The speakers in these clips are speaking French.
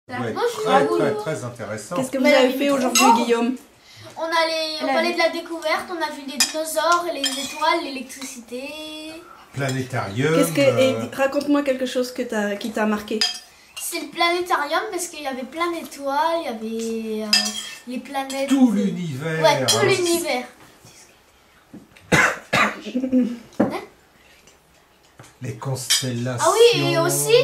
Ouais, Moi, je suis très intéressant. Qu'est-ce que vous avez fait aujourd'hui, Guillaume? On allait au palais de la découverte, on a vu les dinosaures, les étoiles, l'électricité. Planétarium. Raconte-moi quelque chose qui t'a marqué. C'est le planétarium parce qu'il y avait plein d'étoiles, il y avait les planètes. Tout l'univers. Ouais, tout l'univers. Les constellations. Ah oui, et aussi,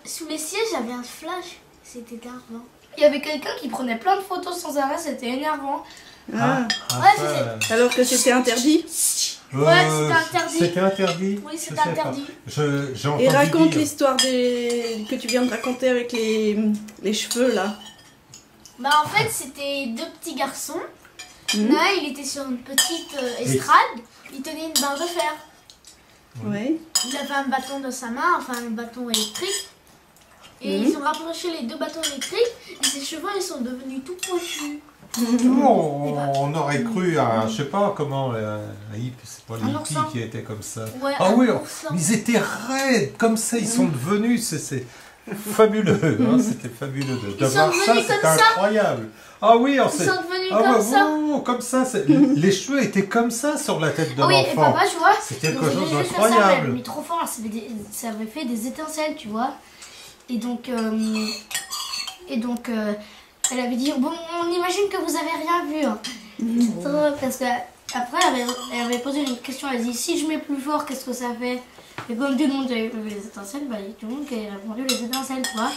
sous les sièges, il y avait un flash. C'était énervant. Il y avait quelqu'un qui prenait plein de photos sans arrêt, c'était énervant. Alors que c'était interdit. Ouais, c'était interdit. C'était interdit? Oui, c'était interdit. Et raconte l'histoire que tu viens de raconter avec les cheveux là. Bah en fait, c'était deux petits garçons. L'un, il était sur une petite estrade, il tenait une barre de fer. Ouais. Il avait un bâton dans sa main, enfin un bâton électrique. Et ils ont rapproché les deux bâtons électriques et ses cheveux ils sont devenus tout pointus. On aurait cru à, je sais pas comment, c'est pas les hippies qui étaient comme ça. Ouais, ah oui, ils étaient raides, comme ça, ils sont devenus, c'est fabuleux, hein, c'était fabuleux de voir ça, c'était incroyable. Ah oui, ils sont devenus comme ça, les cheveux étaient comme ça sur la tête de l'enfant. Oui, et papa, tu vois, c'était quelque chose elle d'incroyable. avait mis trop fort, ça avait fait des étincelles, tu vois. Et donc, elle avait dit, bon, on imagine que vous avez rien vu. Hein. Parce que après, elle avait posé une question, elle a dit, si je mets plus fort, qu'est-ce que ça fait? Et comme tout le monde avait vu les étincelles, bah, tout le monde qui a répondu les étincelles, tu vois.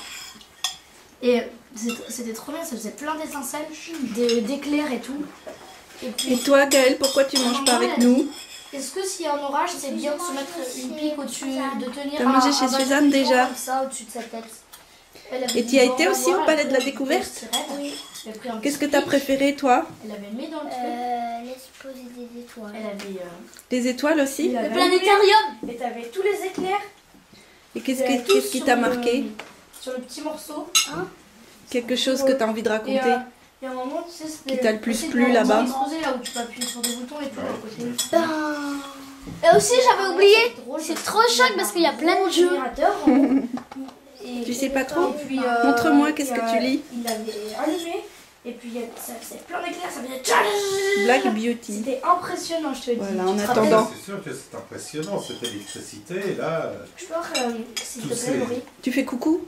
Et c'était trop bien, ça faisait plein d'étincelles, d'éclairs et tout. Et toi, Gaëlle, pourquoi tu manges pas avec nous? Est-ce que s'il y a un orage, c'est bien de se mettre une pique au-dessus, de tenir T'as mangé chez Suzanne déjà? Comme ça, au-dessus de sa tête. Et tu y as été aussi au palais de la découverte? Oui. Qu'est-ce que t'as préféré, toi? Elle avait mis dans le truc. L'exposé des étoiles. Elle avait... Les étoiles aussi? Le planétarium. Et t'avais tous les éclairs. Et qu'est-ce qui t'a marqué? Sur le petit morceau. Hein, quelque chose que t'as envie de raconter? Et à un moment, tu sais, c'était... Qui t'a le plus plu là-bas? Exposé là où tu peux appuyer sur des boutons et tout à côté. Et aussi, j'avais oublié, c'est trop choc parce qu'il y a plein de jeux. Tu sais pas trop? Montre-moi, qu'est-ce que tu lis? Il l'avait allumé et puis ça faisait plein d'éclairs, ça faisait Black Beauty. C'était impressionnant, je te dis. Voilà, en attendant. C'est sûr que c'est impressionnant, cette électricité, là. Je peux voir, s'il te plaît, Laurie. Tu fais coucou?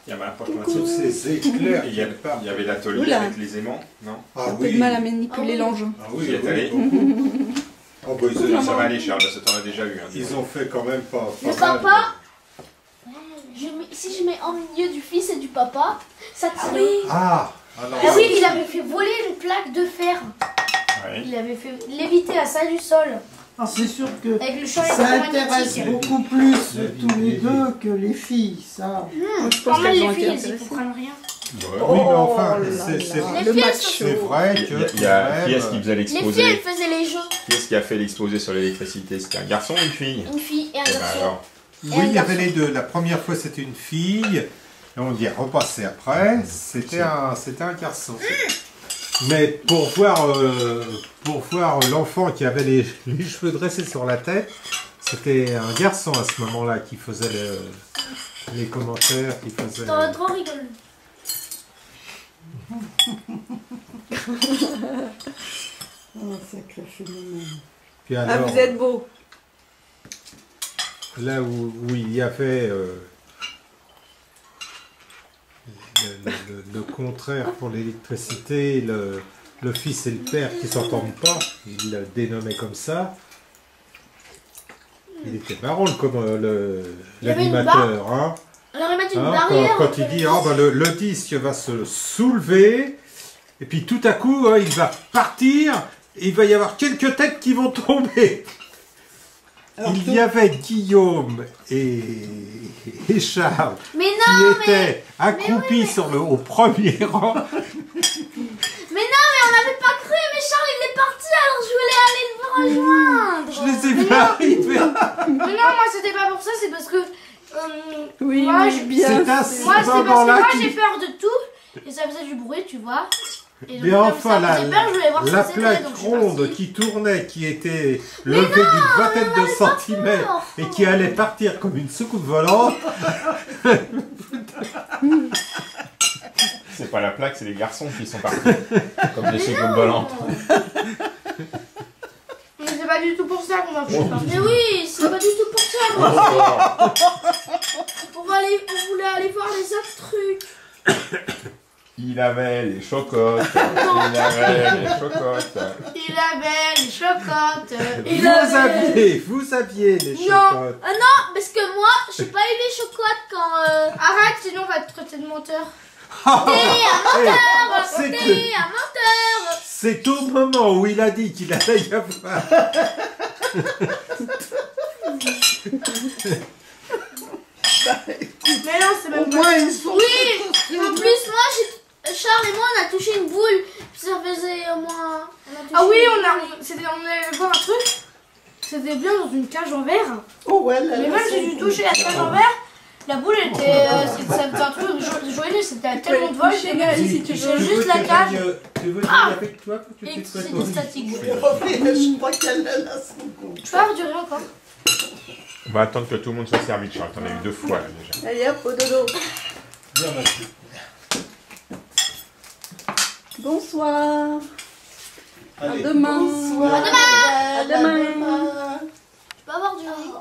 Il y avait tous ces éclairs. Il y avait l'atelier avec les aimants, non? Un peu de mal à manipuler l'engin. Ah oui, ça va aller, Charles, ça t'en a déjà eu. Hein, ils ont fait quand même pas Le papa, si je mets en milieu du fils et du papa, ça tire. Ah oui, il avait fait voler une plaque de fer. Ouais. Il avait fait léviter à ça du sol. Ah, c'est sûr que Avec le champ ça intéresse électromagnétique. beaucoup plus tous les deux que les filles, ça. Je pense Normal, qu'elles ont les été filles, elles y intéressées. comprennent rien. Oui, mais enfin, Le macho. c'est vrai que... Qui est-ce qui faisait Les filles, l'exposé? elles faisaient les jeux. Qui est-ce qui a fait l'exposé sur l'électricité? C'était un garçon ou une fille? Une fille et un Eh ben garçon. alors, Oui, il y avait les deux. La première fois, c'était une fille. Et on y est repassé après. C'était un garçon. Mais pour voir l'enfant qui avait les cheveux dressés sur la tête, c'était un garçon à ce moment-là qui faisait les commentaires, qui faisait... T'en as trop rigolé. Sacré phénomène. Puis Ah, alors, vous êtes beau. là où il y avait le contraire pour l'électricité, le fils et le père qui s'entendent pas, il le dénommait comme ça. Il était marrant l'animateur, hein. On aurait mis une Hein, barrière. quand il dit le disque va se soulever et puis tout à coup il va partir et il va y avoir quelques têtes qui vont tomber. Il y avait Guillaume et Charles qui étaient accroupis au premier rang. Mais non, mais on n'avait pas cru, mais Charles il est parti alors je voulais aller le rejoindre. Je les ai vus arriver. Mais non, moi c'était pas pour ça, c'est parce que... Oui, moi, oui, bien. C'est à Moi, ce c'est parce que moment-là moi j'ai peur de tout et ça faisait du bruit, tu vois. Et donc, Mais comme enfin, ça faisait peur, je voulais voir la ce que c'était, plaque donc je suis ronde partie. qui tournait, qui était levée d'une vingtaine de centimètres et qui allait partir comme une soucoupe volante, C'est pas la plaque, c'est les garçons qui sont partis. Comme des soucoupes volantes. Mais c'est pas du tout pour ça qu'on va faire ça. Mais oui, c'est pas du tout pour ça. Moi. On voulait aller voir les autres trucs. Il avait les chocottes. Il avait les chocottes. Il avait les chocottes. Vous aviez les Non, chocottes. non, parce que moi, j'ai pas eu les chocolats quand. Arrête, sinon on va te traiter de menteur. T'es un menteur, c'est t'es que- un menteur. C'est au moment où il a dit qu'il allait y avoir. Mais non, c'est Au même pas. moins, ils sont. Oui, en plus, moi, Charles et moi, on a touché une boule. Ça faisait au moins. Ah oui, on allait voir un truc. C'était bien dans une cage en verre. Oh, ouais, là, Mais là, même c'est si tu touchais la cage en verre, la boule était. Ça faisait un truc joyeux, c'était tellement de vol. toucher, Gaël, si tu touchais veux. juste la cage. Tu veux jouer avec toi quand tu Et fais quoi, c'était toi statique. Je crois qu'elle a la son compte. Tu peux avoir duré encore. On va attendre que tout le monde soit servi, Charles. T'en as eu 2 fois là déjà. Allez hop, au dodo. Bien, merci. Bonsoir. À Allez. demain. Bonsoir. À demain. Je peux avoir du riz.